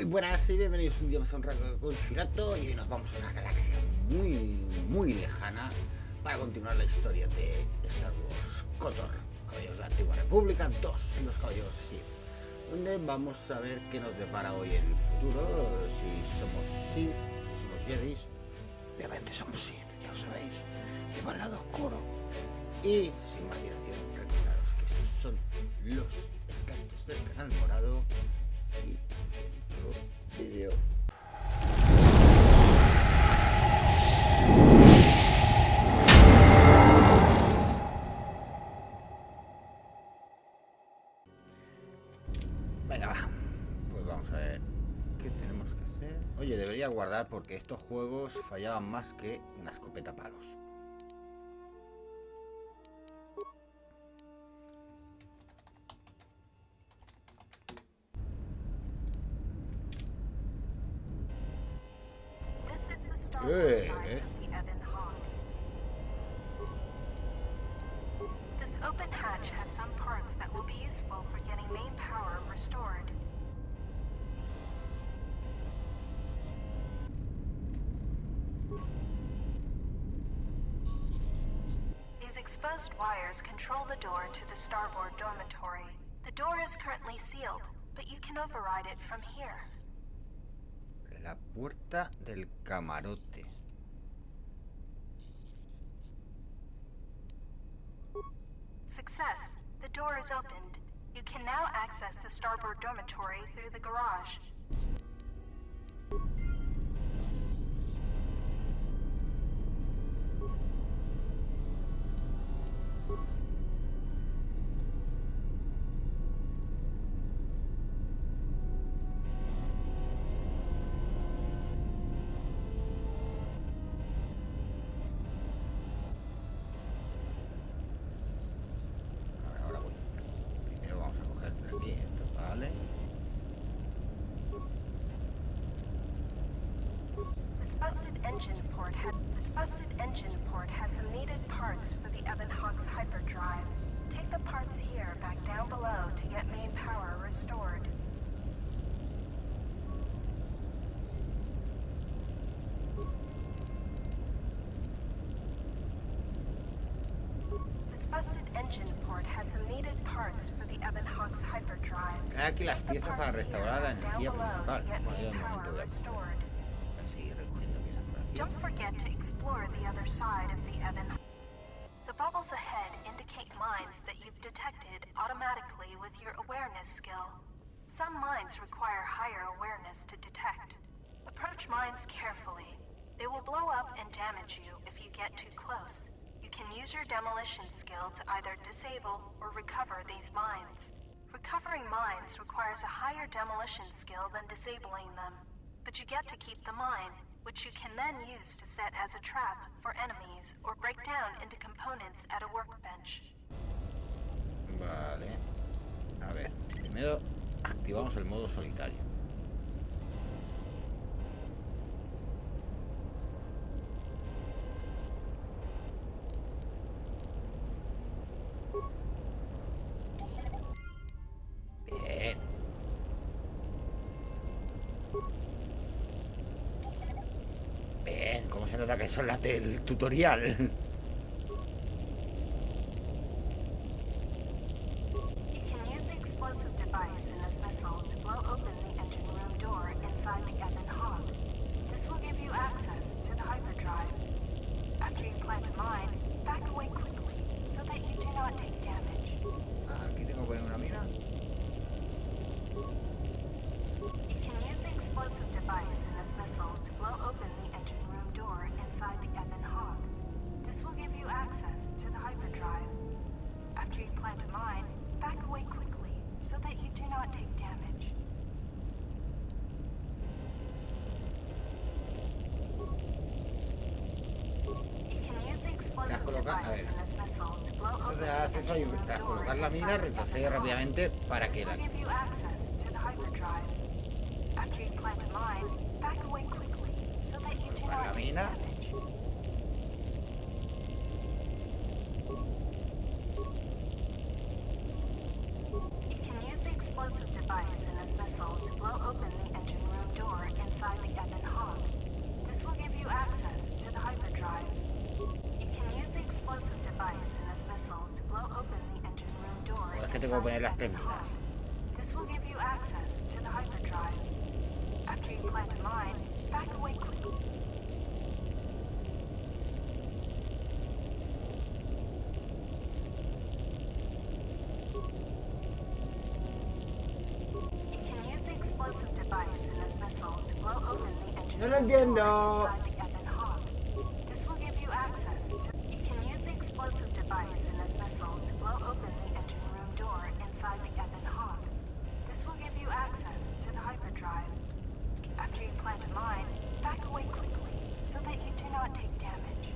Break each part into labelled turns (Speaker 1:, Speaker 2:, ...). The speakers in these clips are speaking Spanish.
Speaker 1: Muy buenas y bienvenidos un día más a un rato con Shirato, y hoy nos vamos a una galaxia muy lejana para continuar la historia de Star Wars KOTOR, Caballeros de Antigua República 2, los Caballeros Sith, donde vamos a ver qué nos depara hoy el futuro, si somos Sith, si somos Jedi. Obviamente somos Sith, ya lo sabéis, lleva al lado oscuro. Y sin más dilación, recordaros que estos son los extractos del canal morado y vídeo. Venga, va. Pues vamos a ver qué tenemos que hacer. Oye, debería guardar porque estos juegos fallaban más que una escopeta a palos.
Speaker 2: This open hatch has some parts that will be useful for getting main power restored. These exposed wires control the door to the starboard dormitory. The door is currently sealed, but you can override it from here.
Speaker 1: La puerta del camarote.
Speaker 2: Success. The door is opened. You can now access the starboard dormitory through the garage.
Speaker 1: Ahora voy. Primero vamos a coger de aquí esto, vale.
Speaker 2: This busted engine port has some needed parts for the Ebon Hawk's hyperdrive. Take the parts here back down below to get main power restored. This busted engine port has some needed parts for the Ebon Hawk's hyperdrive.
Speaker 1: Aquí las
Speaker 2: Take the
Speaker 1: piezas para
Speaker 2: parts
Speaker 1: restaurar la
Speaker 2: here back
Speaker 1: energía
Speaker 2: down below
Speaker 1: principal.
Speaker 2: to get
Speaker 1: Bueno, yo
Speaker 2: main
Speaker 1: de momento
Speaker 2: power
Speaker 1: voy a
Speaker 2: restored.
Speaker 1: seguir recogiendo piezas por aquí.
Speaker 2: Don't forget to explore the other side of the Ebon. The bubbles ahead indicate mines that you've detected automatically with your awareness skill. Some mines require higher awareness to detect. Approach mines carefully. They will blow up and damage you if you get too close. You can use your demolition skill to either disable or recover these mines. Recovering mines requires a higher demolition skill than disabling them, but you get to keep the mine, which you can then use to set as a trap for enemies or break down into components at a workbench.
Speaker 1: Vale. A ver, primero activamos el modo solitario. Bien. Bien, ¿cómo se nota que son las del tutorial?
Speaker 2: You can use the explosive device in this missile to blow open the engine room door inside the Ebon Hawk. This will give you access to the hyperdrive. After you plant a mine, back away quickly so that you do not take damage.
Speaker 1: Ah, aquí tengo que poner una mina.
Speaker 2: You can use the explosive device in this missile to blow open the engine room door inside the Ebon Hawk. This will give you access to the hyperdrive. After you plant a mine, back away quickly so that you do not take damage. You can use the explosive device in this missile to blow
Speaker 1: Esto
Speaker 2: open
Speaker 1: te
Speaker 2: the
Speaker 1: hace eso y
Speaker 2: engine room
Speaker 1: tras
Speaker 2: door
Speaker 1: colocar la mina
Speaker 2: inside the
Speaker 1: retrocede
Speaker 2: Ebon Hawk.
Speaker 1: rápidamente para que
Speaker 2: This
Speaker 1: la...
Speaker 2: will give you access to the hyperdrive. After you plant a mine, back away quickly so that you do
Speaker 1: Colocar la
Speaker 2: not take
Speaker 1: mina.
Speaker 2: damage. You can use the explosive device in this missile to blow open the engine room
Speaker 1: tengo que poner las terminas.
Speaker 2: This will give you access to the hyperdrive. After you plant a mine, back away quickly. You can use the explosive device in this missile to blow open the engine
Speaker 1: No lo entiendo.
Speaker 2: inside the Ebon Hawk. This will give you access to. You can use the explosive device in this missile to blow open the engine room door inside the Ebon Hawk. This will give you access to the hyperdrive. After you plant a mine, back away quickly so that you do not take damage.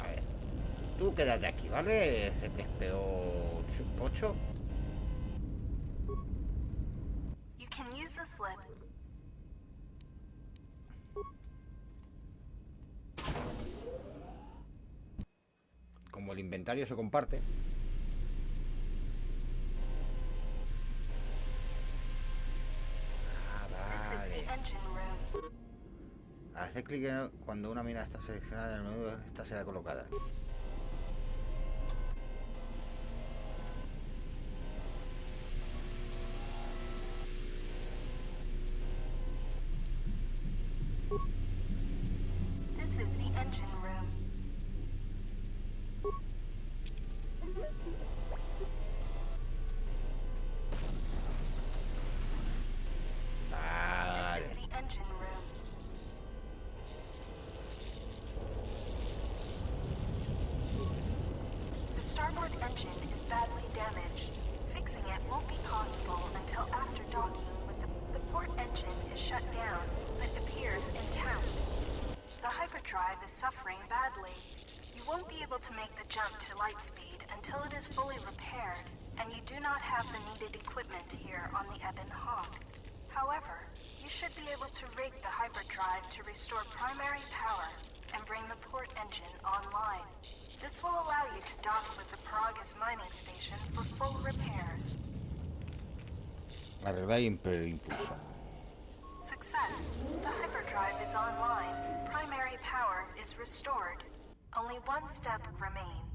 Speaker 1: A ver, tú quédate aquí, ¿vale? C3PO8.
Speaker 2: You can use this lift.
Speaker 1: Como el inventario se comparte.
Speaker 2: This is the engine room.
Speaker 1: Hace clic cuando una mina está seleccionada en el menú, esta será colocada.
Speaker 2: This is the engine room.
Speaker 1: Vale.
Speaker 2: This is the engine room. The starboard engine is badly damaged. Fixing it won't be possible until after docking with the port engine is shut down, but appears intact. The hyperdrive is suffering badly. You won't be able to make the jump to light speed until it is fully repaired, and you do not have the needed equipment here on the Ebon Hawk. However, you should be able to rig the hyperdrive to restore primary power and bring the port engine online. This will allow you to dock with the Peragus mining station for full repairs.
Speaker 1: Arreglar y impulsa.
Speaker 2: Success. The hyperdrive is online. Primary power is restored. Only one step remains.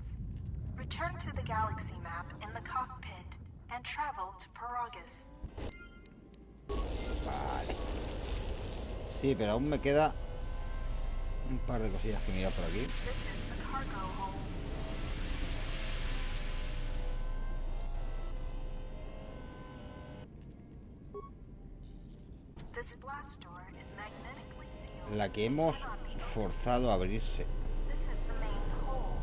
Speaker 2: Return to the galaxy map in the cockpit and travel to Peragus.
Speaker 1: Vale. Sí, pero aún me queda un par de cosillas que mirar por aquí.
Speaker 2: This is the cargo hold. This blast door is magnetically sealed.
Speaker 1: La que hemos forzado a abrirse.
Speaker 2: This is the main hold.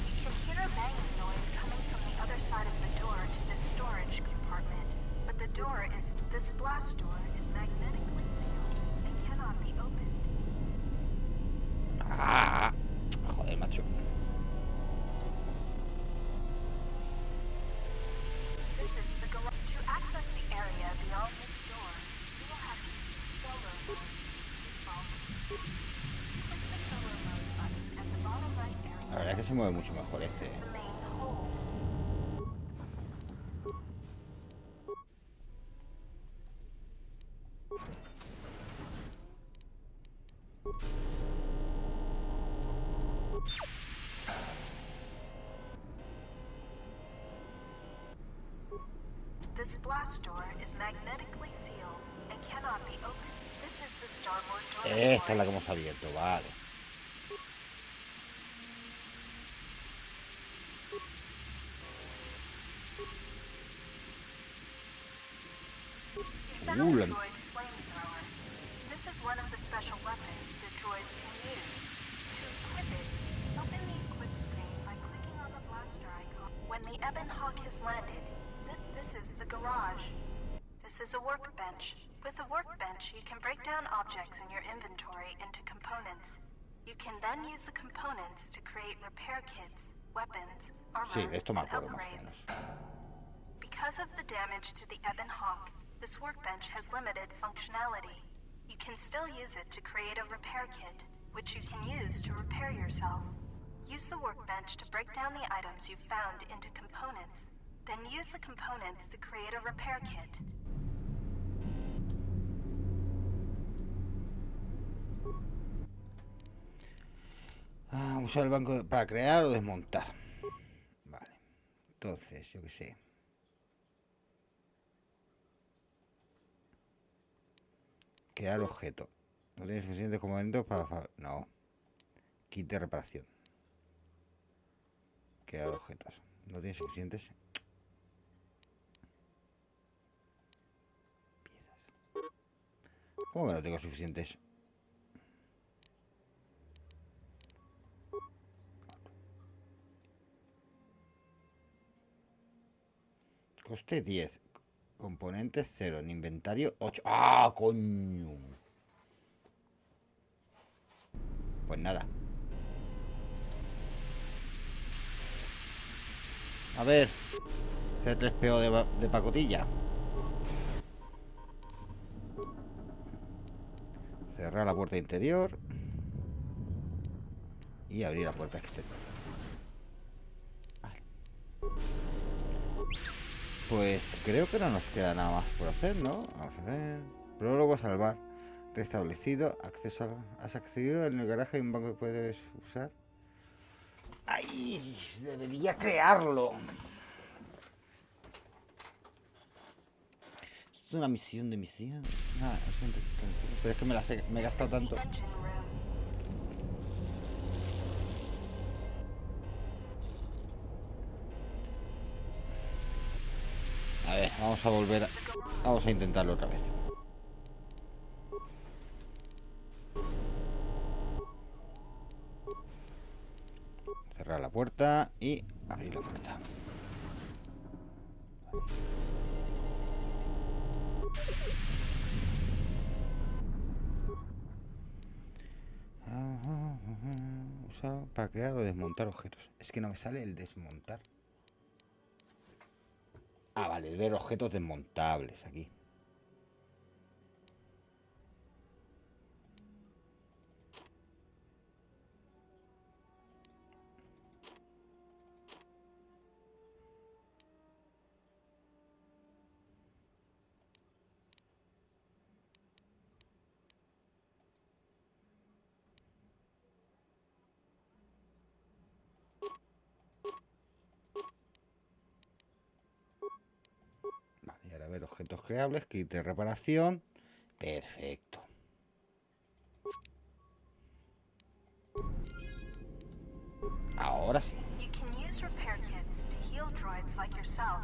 Speaker 2: You can hear a banging noise coming from the other side of the door to this storage compartment. But the door is. This blast door is magnetically sealed and cannot be opened.
Speaker 1: Ah, joder, macho.
Speaker 2: This is the garage. To access the area beyond this door, you will have to use solar mode. Default. Click the solar mode button at the bottom right area.
Speaker 1: La verdad es que se mueve mucho mejor este.
Speaker 2: The main hold. This blast door is magnetically sealed and cannot be opened. This is the starboard door.
Speaker 1: Esta es la que hemos abierto, vale.
Speaker 2: Battle droid flamethrower. This is one of the special weapons that droids can use. To equip it, open the equip screen by clicking on the blaster icon. When the Ebon Hawk has landed, this is the garage. This is a workbench. With a workbench, you can break down objects in your inventory into components. You can then use the components to create repair kits, weapons, armor,
Speaker 1: Sí, de esto me
Speaker 2: and
Speaker 1: acuerdo más o menos.
Speaker 2: upgrades. Because of the damage to the Ebon Hawk, this workbench has limited functionality. You can still use it to create a repair kit, which you can use to repair yourself. Use the workbench to break down the items you've found into components. Then use the components to create a repair kit.
Speaker 1: Usar el banco para crear o desmontar. Vale. Entonces, yo qué sé. Crear objeto. No tiene suficientes componentes para... No. Kit de reparación. Crear objetos. No tiene suficientes piezas. ¿Cómo que no tengo suficientes? Coste 10. Componentes 0. En inventario 8. ¡Ah, coño! Pues nada. A ver. C3PO de pacotilla. Cerrar la puerta interior. Y abrir la puerta exterior. Vale. Pues creo que no nos queda nada más por hacer, ¿no? Vamos a ver. Prólogo, salvar. Restablecido. Acceso a... ¿Has accedido en el garaje? Hay un banco que puedes usar. ¡Ay! Debería crearlo. Es una misión de misión. Ah, es un registro de misión. Pero es que me he gastado tanto. A ver, vamos a volver a... Vamos a intentarlo otra vez. Cerrar la puerta y abrir la puerta. Usar para crear o desmontar objetos. Es que no me sale el desmontar. Ah, vale, ver objetos desmontables aquí. Ver objetos creables, kit de reparación. Perfecto. Ahora sí.
Speaker 2: You can use repair kits to heal droids like yourself.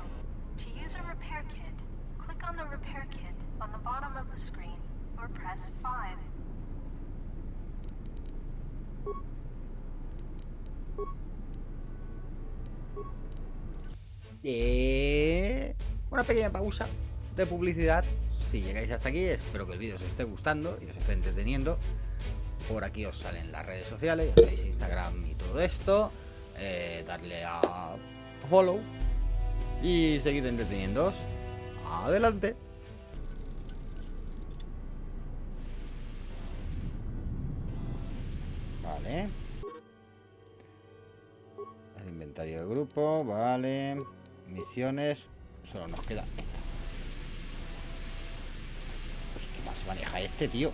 Speaker 2: To use a repair kit, click on the repair kit on the bottom of the screen or press 5.
Speaker 1: Una pequeña pausa de publicidad. Si llegáis hasta aquí, espero que el vídeo os esté gustando y os esté entreteniendo. Por aquí os salen las redes sociales, ya sabéis, Instagram y todo esto. Darle a follow y seguid entreteniéndoos. Adelante. Vale. El inventario de grupo, vale. Misiones. Solo nos queda esta. Pues, ¿qué más maneja este, tío?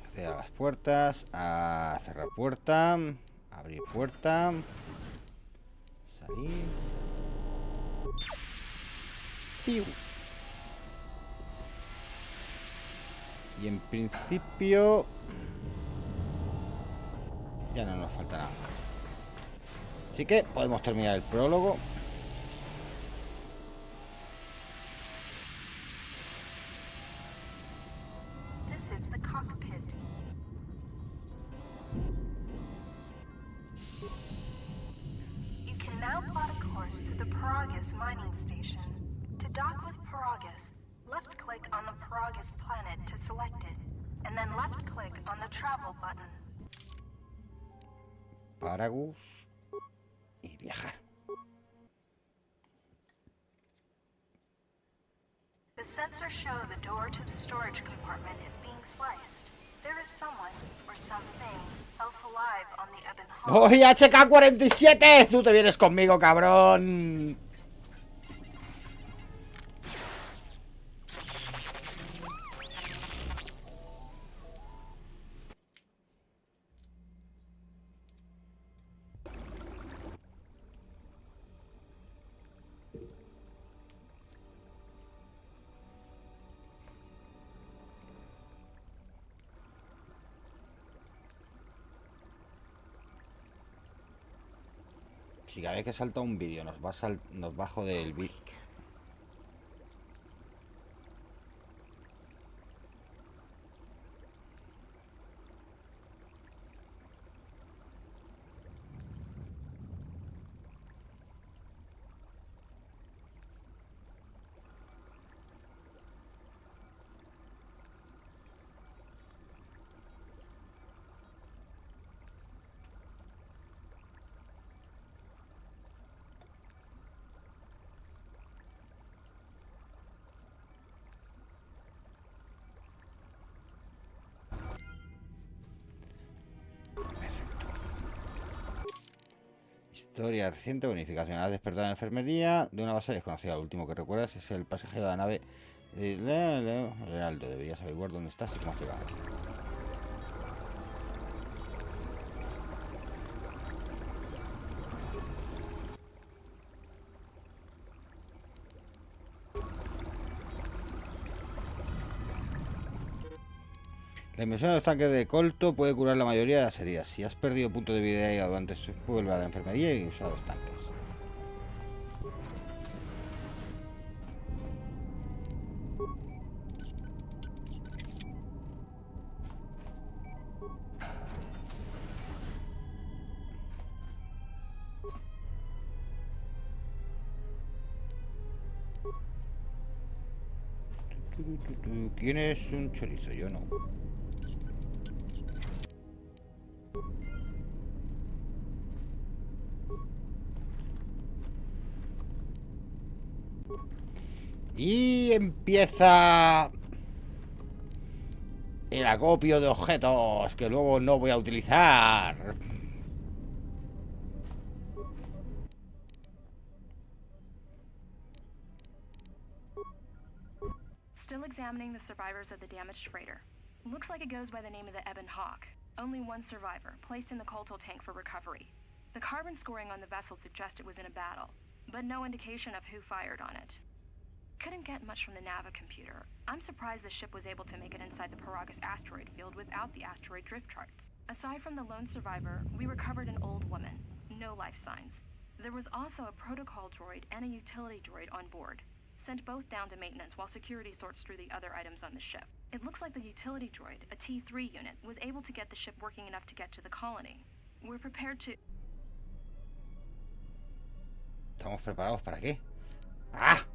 Speaker 1: Acceder a las puertas. A cerrar puerta. Abrir puerta. Salir. ¡Piu! Y en principio... ya no nos falta nada más. Así que podemos terminar el prólogo.
Speaker 2: This is the cockpit. You can now plot a course to the Peragus mining station. To dock with Peragus, left-click on the Peragus planet to select it, and then left-click on the travel button.
Speaker 1: Peragus y viajar.
Speaker 2: The sensors show the door to the storage compartment is being sliced. There is someone or something else alive on the Ebon Hall.
Speaker 1: ¡Oye, HK-47! ¡Tú te vienes conmigo, cabrón! Si cada vez que salta un vídeo nos va a joder el vídeo. Historia reciente, bonificación. Has despertado en la enfermería de una base desconocida. Lo último que recuerdas es el pasajero de la nave el Heraldo. Deberías averiguar dónde estás y cómo has llegado aquí. La inmersión de los tanques de colto puede curar la mayoría de las heridas. Si has perdido punto de vida o antes, vuelve a la enfermería y usa los tanques. ¿Quién es un chorizo? Yo no. Y empieza el acopio de objetos que luego no voy a utilizar.
Speaker 2: Still examining the survivors of the damaged freighter. Looks like it goes by the name of the Ebon Hawk. Only one survivor, placed in the Colto tank for recovery. The carbon scoring on the vessel suggests it was in a battle, but no indication of who fired on it. Couldn't get much from the Nava computer. I'm surprised the ship was able to make it inside the Peragus asteroid field without the asteroid drift charts. Aside from the lone survivor, we recovered an old woman. No life signs. There was also a protocol droid and a utility droid on board. Sent both down to maintenance while security sorts through the other items on the ship. It looks like the utility droid, a T3 unit, was able to get the ship working enough to get to the colony. We're prepared to...
Speaker 1: ¿Estamos preparados para qué? ¡Ah!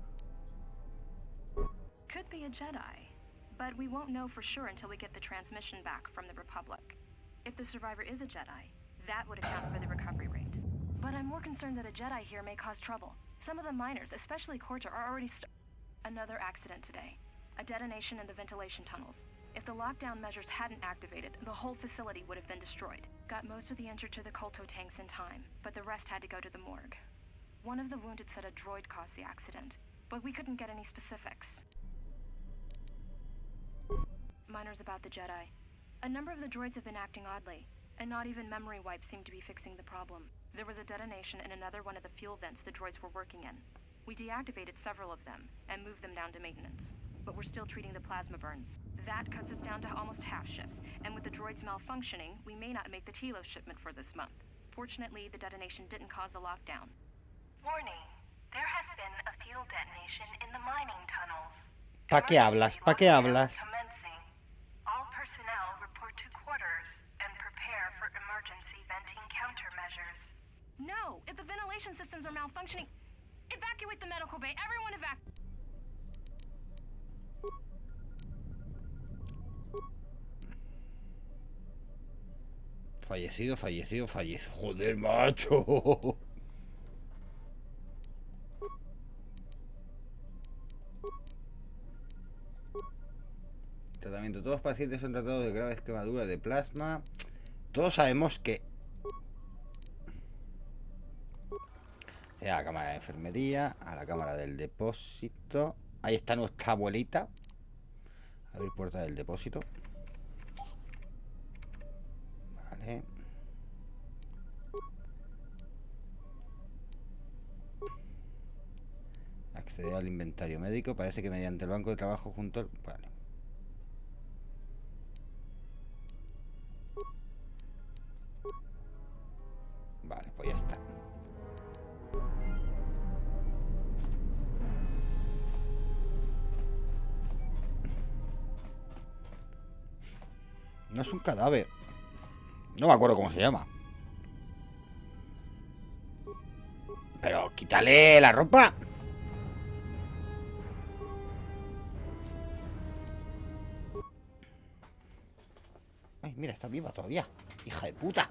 Speaker 2: Could be a Jedi, but we won't know for sure until we get the transmission back from the Republic. If the survivor is a Jedi, that would account for the recovery rate. But I'm more concerned that a Jedi here may cause trouble. Some of the miners, especially KOTOR, are already Another accident today. A detonation in the ventilation tunnels. If the lockdown measures hadn't activated, the whole facility would have been destroyed. Got most of the injured to the Colto tanks in time, but the rest had to go to the morgue. One of the wounded said a droid caused the accident, but we couldn't get any specifics. Miners about the Jedi. A number of the droids have been acting oddly, and not even memory wipes seem to be fixing the problem. There was a detonation in another one of the fuel vents the droids were working in. We deactivated several of them and moved them down to maintenance. But we're still treating the plasma burns. That cuts us down to almost half shifts, and with the droids malfunctioning, we may not make the Telos shipment for this month. Fortunately, the detonation didn't cause a lockdown.
Speaker 3: Warning. There has been a fuel detonation in the mining tunnels.
Speaker 1: ¿Pa qué hablas? ¿Pa qué hablas?
Speaker 3: Commencing. All personnel report to quarters and prepare for emergency venting countermeasures.
Speaker 2: No! If the ventilation systems are malfunctioning, evacuate the medical bay. Everyone evacuate.
Speaker 1: Fallecido. Joder, macho. Tratamiento. Todos los pacientes son tratados de graves quemaduras de plasma. Todos sabemos que... A la cámara de enfermería, a la cámara del depósito. Ahí está nuestra abuelita. Abrir puerta del depósito. Vale. Acceder al inventario médico. Parece que mediante el banco de trabajo junto al... Vale. Vale, pues ya está. No es un cadáver. No me acuerdo cómo se llama. Pero quítale la ropa. Ay, mira, está viva todavía. Hija de puta.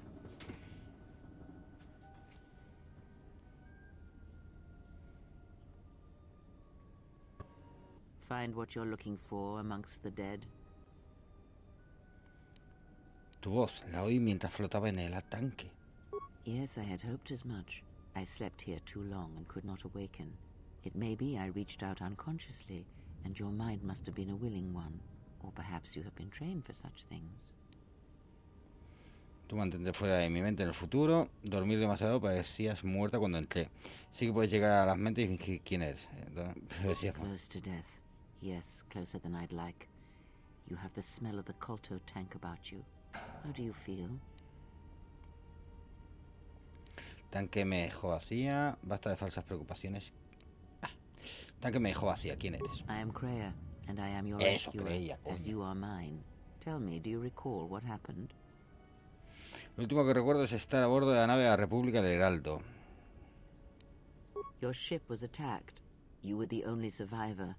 Speaker 4: Find what you're looking for amongst the dead.
Speaker 1: Tu voz la oí mientras flotaba en el tanque.
Speaker 4: Yes, I had hoped as much. I slept here too long and could not awaken. It may be I reached out unconsciously, and your mind must have been a willing one. Or perhaps you have been trained for such things.
Speaker 1: Tú mantente fuera de mi mente en el futuro. Dormir demasiado parecías muerta cuando entré. Sí que puedes llegar a las mentes y fingir quién eres.
Speaker 4: Close to death. Yes, closer than I'd like. You have the smell of the KOTOR tank about you. How do you feel?
Speaker 1: Tanque me dejó vacía. Basta de falsas preocupaciones. Tanque me dejó vacía. ¿Quién eres?
Speaker 4: I am Kreia, and I am your
Speaker 1: Eso
Speaker 4: rescuer,
Speaker 1: creía,
Speaker 4: as
Speaker 1: coño.
Speaker 4: you are mine. Tell me, do you recall what happened?
Speaker 1: Lo último que recuerdo es estar a bordo de la nave de la República del Heraldo.
Speaker 4: Your ship was attacked. You were the only survivor.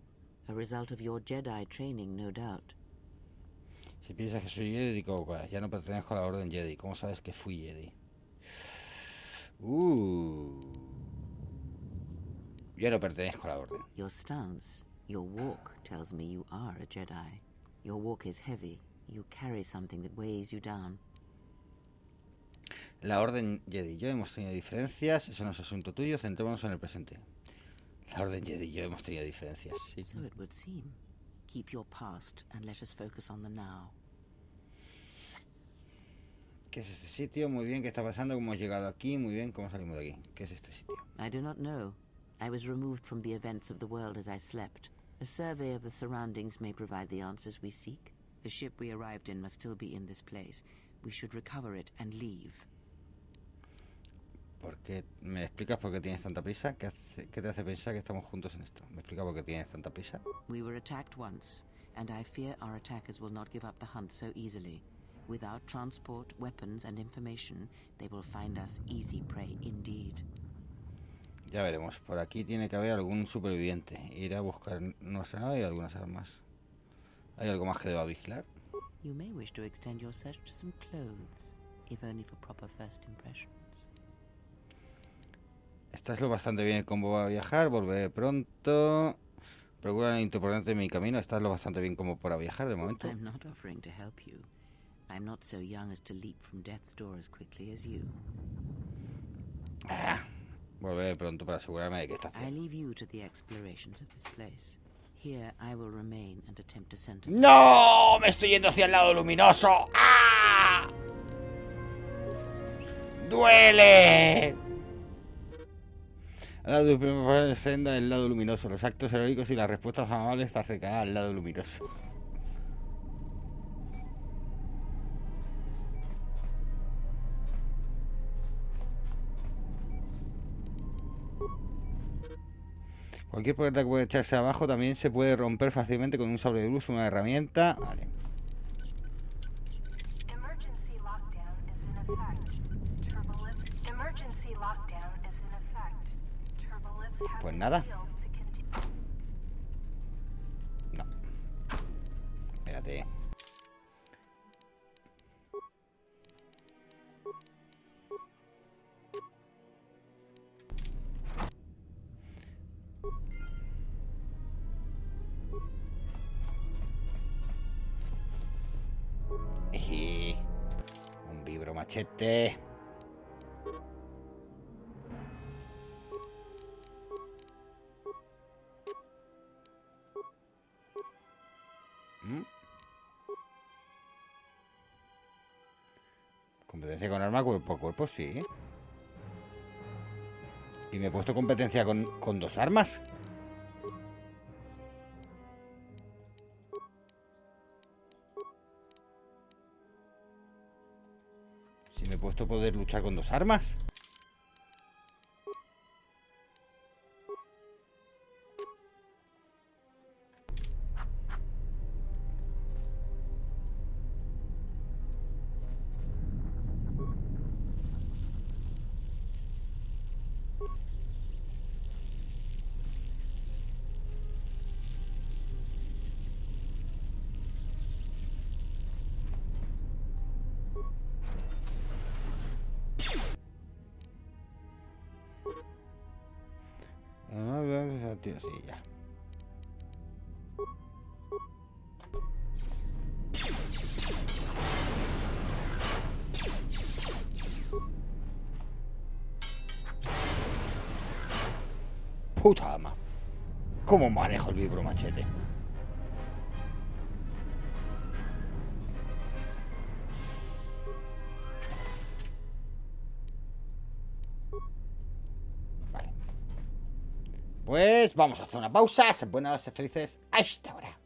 Speaker 4: A result of your Jedi training, no doubt.
Speaker 1: Si piensas que soy Jedi, ya no pertenezco a la Orden Jedi. ¿Cómo sabes que fui Jedi? Yo no pertenezco a la Orden.
Speaker 4: Your stance, your walk tells me you are a Jedi. Your walk is heavy. You carry something that weighs you down.
Speaker 1: La Orden Jedi y yo hemos tenido diferencias. Eso no es asunto tuyo. Centrémonos en el presente. La Orden Jedi y yo hemos tenido diferencias. Sí.
Speaker 4: So it would seem. Keep your past and let us focus on the now.
Speaker 1: ¿Qué es este sitio? Muy bien, ¿qué está pasando? ¿Cómo hemos llegado aquí? Muy bien, ¿cómo salimos de aquí? ¿Qué es este sitio?
Speaker 4: I do not know. I was removed from the events of the world as I slept. A survey of the surroundings may provide the answers we seek. The ship we arrived in must still be in this place. We should recover it and leave.
Speaker 1: ¿Por qué? ¿Me explicas por qué tienes tanta prisa? ¿Qué te hace pensar que estamos juntos en esto? ¿Me explicas por qué tienes tanta prisa?
Speaker 4: We were attacked once, and I fear our attackers will not give up the hunt so easily. Without transport, weapons, and information, they will find us easy prey indeed.
Speaker 1: Ya veremos. Por aquí tiene que haber algún superviviente. Iré a buscar nuestra nave y algunas armas. ¿Hay algo más que deba vigilar?
Speaker 4: You may wish to extend your search to some clothes, if only for proper first impressions.
Speaker 1: Estás lo bastante bien como va a viajar. Volveré pronto. Procura no interponerte en mi camino. Estás lo bastante bien como para viajar de momento.
Speaker 4: I'm not offering to help you. I'm not so young as to leap from death's door as quickly as you.
Speaker 1: Volveré pronto para asegurarme de que estás
Speaker 4: I
Speaker 1: bien.
Speaker 4: leave you to the explorations of this place. Here I will remain and attempt to center.
Speaker 1: ¡No! ¡Me estoy yendo hacia el lado luminoso! ¡Ah! ¡Duele! Ha dado tu primera senda del lado luminoso. Los actos heroicos y las respuestas amables te acercarán al lado luminoso. Cualquier puerta que puede echarse abajo también se puede romper fácilmente con un sable de luz o una herramienta. Vale.
Speaker 2: Emergency lockdown is in effect. Emergency lockdown is in effect. Turbolifts have
Speaker 1: Pues
Speaker 2: been
Speaker 1: nada.
Speaker 2: sealed to continue.
Speaker 1: No. Espérate. Un vibro machete. Competencia con arma cuerpo a cuerpo, sí. Y me he puesto competencia con dos armas. Si me he puesto poder luchar con dos armas. tío, sí, ya. Puta ama. ¿Cómo manejo el vibro machete? Vale. Pues vamos a hacer una pausa. Sed buenas, sed felices. Hasta ahora.